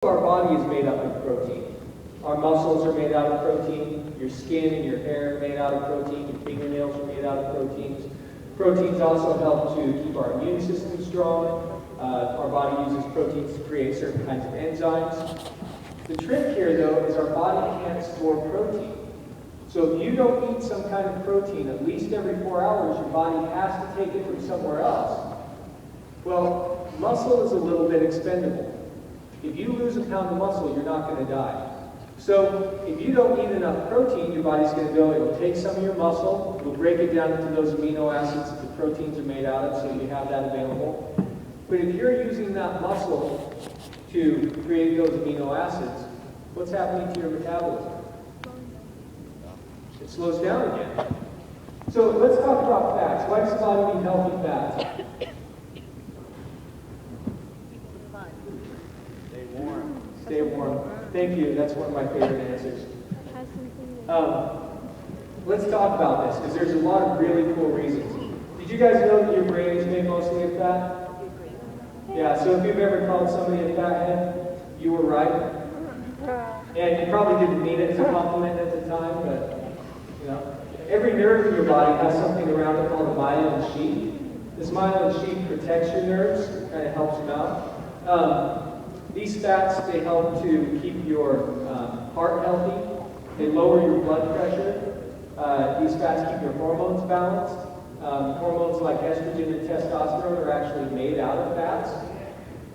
Our body is made up of protein. Our muscles are made out of protein. Your skin and your hair are made out of protein. Your fingernails are made out of proteins. Proteins also help to keep our immune system strong. Our body uses proteins to create certain kinds of enzymes. The trick here, though, is our body can't store protein. So if you don't eat some kind of protein at least every 4 hours, your body has to take it from somewhere else. Well, muscle is a little bit expendable. If you lose a pound of muscle, you're not going to die. So if you don't eat enough protein, your body's going to go, it'll take some of your muscle, it'll break it down into those amino acids that the proteins are made out of, so you have that available. But if you're using that muscle to create those amino acids, what's happening to your metabolism? It slows down again. So let's talk about fats. Why does the body need healthy fats? Stay warm. Thank you. That's one of my favorite answers. Let's talk about this, because there's a lot of really cool reasons. Did you guys know that your brain is made mostly of fat? Yeah, so if you've ever called somebody a fathead, you were right. And you probably didn't mean it as a compliment at the time, but, you know. Every nerve in your body has something around it called a myelin sheath. This myelin sheath protects your nerves, kind of helps them out. These fats, they help to keep your heart healthy. They lower your blood pressure. These fats keep your hormones balanced. Hormones like estrogen and testosterone are actually made out of fats.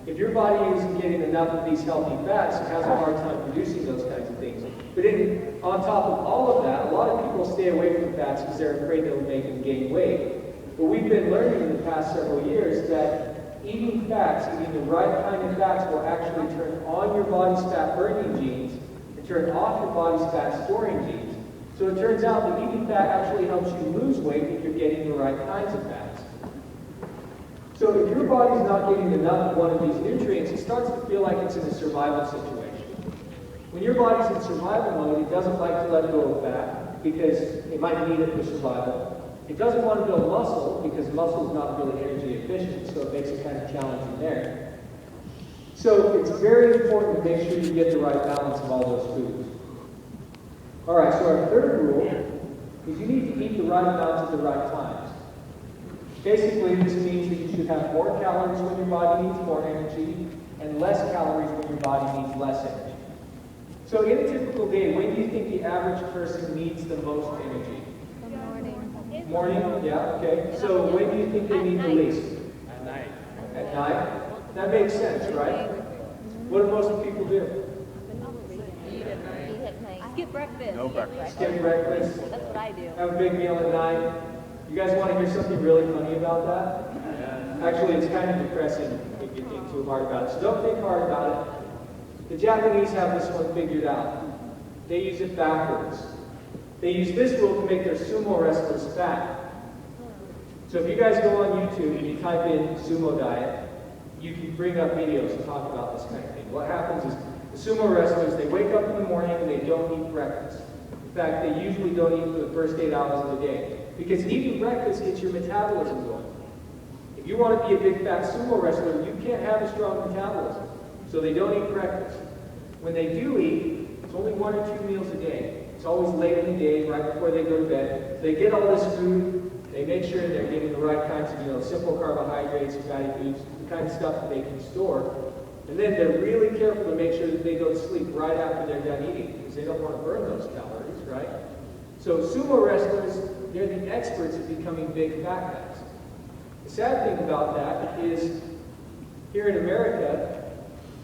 If your body isn't getting enough of these healthy fats, it has a hard time producing those kinds of things. But on top of all of that, a lot of people stay away from fats because they're afraid they'll make them gain weight. But we've been learning in the past several years that eating fats, eating the right kind of fats, will actually turn on your body's fat-burning genes and turn off your body's fat-storing genes. So it turns out that eating fat actually helps you lose weight if you're getting the right kinds of fats. So if your body's not getting enough of one of these nutrients, it starts to feel like it's in a survival situation. When your body's in survival mode, it doesn't like to let go of fat because it might need it for survival. It doesn't want to build muscle because muscle is not really energy efficient, so it makes it kind of challenging there. So it's very important to make sure you get the right balance of all those foods. All right, so our third rule is you need to eat the right amounts at the right times. Basically, this means that you should have more calories when your body needs more energy and less calories when your body needs less energy. So in a typical day, when do you think the average person needs the most energy? Morning? Yeah, okay. So when do you think they need the least? At night. At night? That makes sense, right? What do most people do? Skip breakfast. No breakfast. Skip breakfast. That's what I do. Have a big meal at night. You guys want to hear something really funny about that? Yeah. Actually, it's kind of depressing if you think too hard about it. So don't think hard about it. The Japanese have this one figured out. They use it backwards. They use this rule to make their sumo wrestlers fat. So if you guys go on YouTube and you type in sumo diet, you can bring up videos and talk about this kind of thing. What happens is the sumo wrestlers, they wake up in the morning and they don't eat breakfast. In fact, they usually don't eat for the first 8 hours of the day. Because eating breakfast gets your metabolism going. If you want to be a big fat sumo wrestler, you can't have a strong metabolism. So they don't eat breakfast. When they do eat, it's only 1 or 2 meals a day. It's always late in the day, right before they go to bed. They get all this food. They make sure they're getting the right kinds of, simple carbohydrates, fatty foods, the kind of stuff that they can store. And then they're really careful to make sure that they go to sleep right after they're done eating, because they don't want to burn those calories, right? So sumo wrestlers, they're the experts at becoming big fat guys. The sad thing about that is, here in America,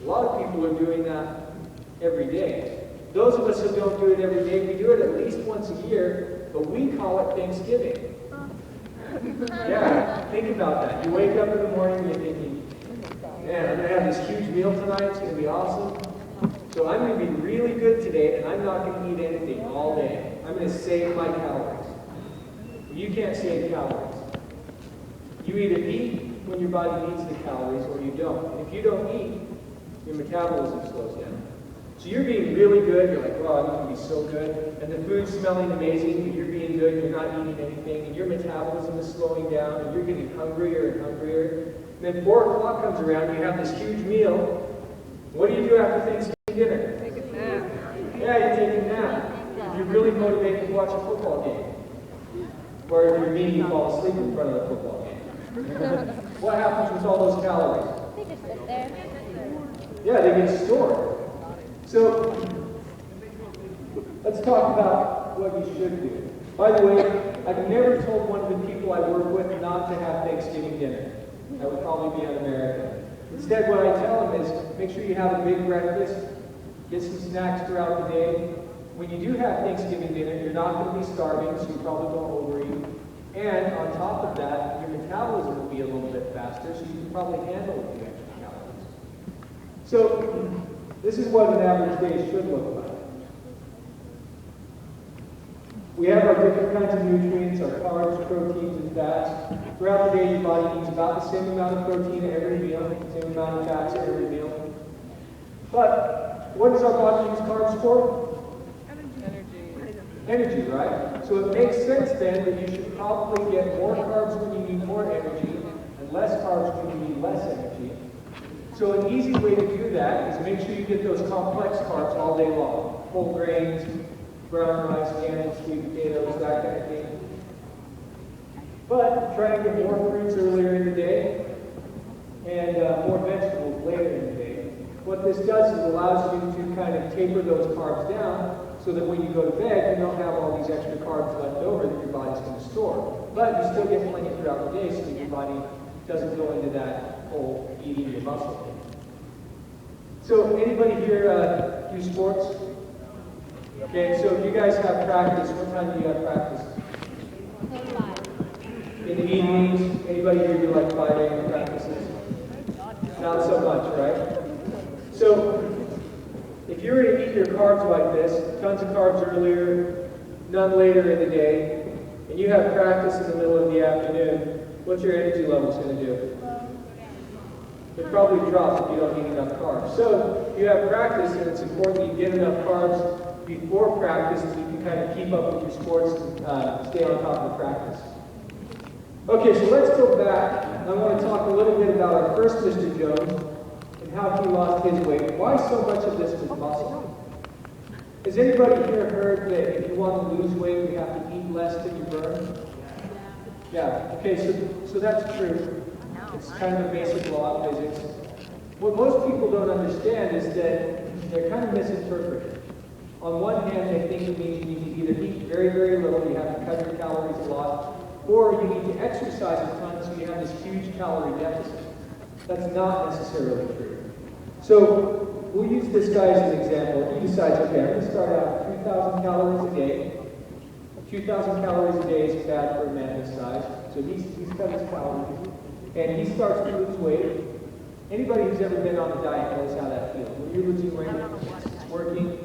a lot of people are doing that every day. Those of us who don't do it every day, we do it at least once a year, but we call it Thanksgiving. Yeah, think about that. You wake up in the morning and you're thinking, man, I'm going to have this huge meal tonight, it's going to be awesome. So I'm going to be really good today, and I'm not going to eat anything all day. I'm going to save my calories. You can't save calories. You either eat when your body needs the calories, or you don't. And if you don't eat, your metabolism slows down. So you're being really good, you're like, wow, I'm going to be so good, and the food's smelling amazing, but you're being good, you're not eating anything, and your metabolism is slowing down, and you're getting hungrier and hungrier. And then 4 o'clock comes around, you have this huge meal, What do you do after Thanksgiving dinner? Take a nap. Yeah, you take a nap. If you're really motivated to watch a football game. Or if you're me, you fall asleep in front of the football game. What happens with all those calories? They just sit there. Yeah, they get stored. So, let's talk about what you should do. By the way, I've never told one of the people I work with not to have Thanksgiving dinner. That would probably be un-American. Instead, what I tell them is, make sure you have a big breakfast, get some snacks throughout the day. When you do have Thanksgiving dinner, you're not going to be starving, so you probably won't overeat. And on top of that, your metabolism will be a little bit faster, so you can probably handle a few extra calories. So, this is what an average day should look like. We have our different kinds of nutrients, our carbs, proteins, and fats. Throughout the day, your body needs about the same amount of protein at every meal, the same amount of fats at every meal. But what does our body use carbs for? Energy, right? So it makes sense then that you should probably get more carbs when you need more energy and less carbs when you need less energy. So an easy way to do that is make sure you get those complex carbs all day long. Whole grains, brown rice, yams, sweet potatoes, that kind of thing. But try and get more fruits earlier in the day and more vegetables later in the day. What this does is it allows you to kind of taper those carbs down so that when you go to bed, you don't have all these extra carbs left over that your body's going to store. But you still get plenty throughout the day so that your body doesn't go into that whole eating your muscle. So anybody here do sports? Okay, so if you guys have practice, what time do you have practice? In the evenings? Anybody here do like 5 a.m. practices? Not so much, right? So, if you were to eat your carbs like this, tons of carbs earlier, none later in the day, and you have practice in the middle of the afternoon, what's your energy levels going to do? It probably drops if you don't eat enough carbs. So, you have practice, and it's important that you get enough carbs before practice so you can kind of keep up with your sports and stay on top of practice. Okay, so let's go back. I want to talk a little bit about our first Mr. Jones and how he lost his weight. Why so much of this was muscle? Has anybody here heard that if you want to lose weight, you have to eat less than you burn? Yeah, okay, so that's true. It's kind of a basic law of physics. What most people don't understand is that they're kind of misinterpreted. On one hand, they think it means you need to either eat very, very little, you have to cut your calories a lot, or you need to exercise a ton so you have this huge calorie deficit. That's not necessarily true. So we'll use this guy as an example. He decides, okay, I'm going to start out with 2,000 calories a day. 2,000 calories a day is bad for a man this size. So he's cut his calories. And he starts to lose weight. Anybody who's ever been on a diet knows how that feels. When you're losing weight, it's working,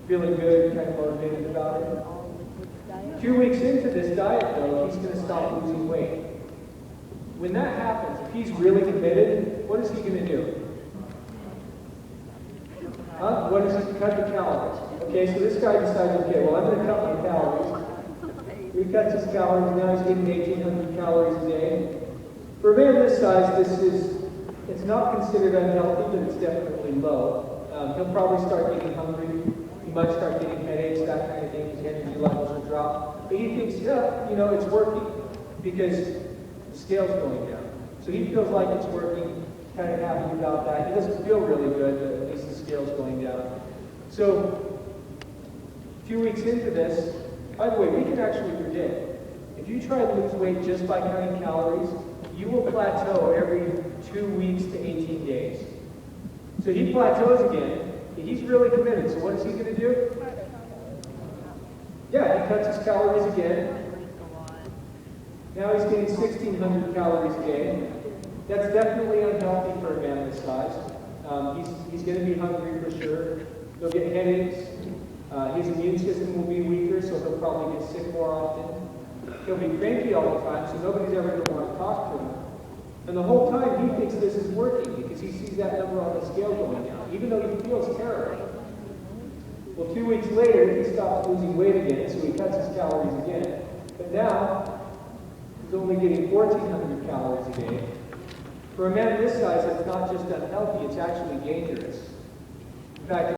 feeling good, kind of motivated about it. 2 weeks into this diet, though, he's going to stop losing weight. When that happens, if he's really committed, what is he going to do? What is he? Cut the calories. Okay, so this guy decides, okay, well, I'm going to cut my calories. He cuts his calories, now he's getting 1,800 calories a day. For a man this size, it's not considered unhealthy, but it's definitely low. He'll probably start getting hungry. He might start getting headaches, that kind of thing. His energy levels will drop. But he thinks, yeah, it's working because the scale's going down. So he feels like it's working, kind of happy about that. He doesn't feel really good, but at least the scale's going down. So a few weeks into this, by the way, we can actually predict. If you try to lose weight just by cutting calories, you will plateau every 2 weeks to 18 days. So he plateaus again. He's really committed. So what is he going to do? Yeah, he cuts his calories again. Now he's getting 1,600 calories a day. That's definitely unhealthy for a man this size. He's going to be hungry for sure. He'll get headaches. His immune system will be weaker, so he'll probably get sick more often. He'll be cranky all the time, so nobody's ever going to want to talk to him. And the whole time he thinks this is working because he sees that number on the scale going down, even though he feels terrible. Well, 2 weeks later, he stops losing weight again, so he cuts his calories again. But now, he's only getting 1,400 calories a day. For a man this size, it's not just unhealthy, it's actually dangerous. In fact,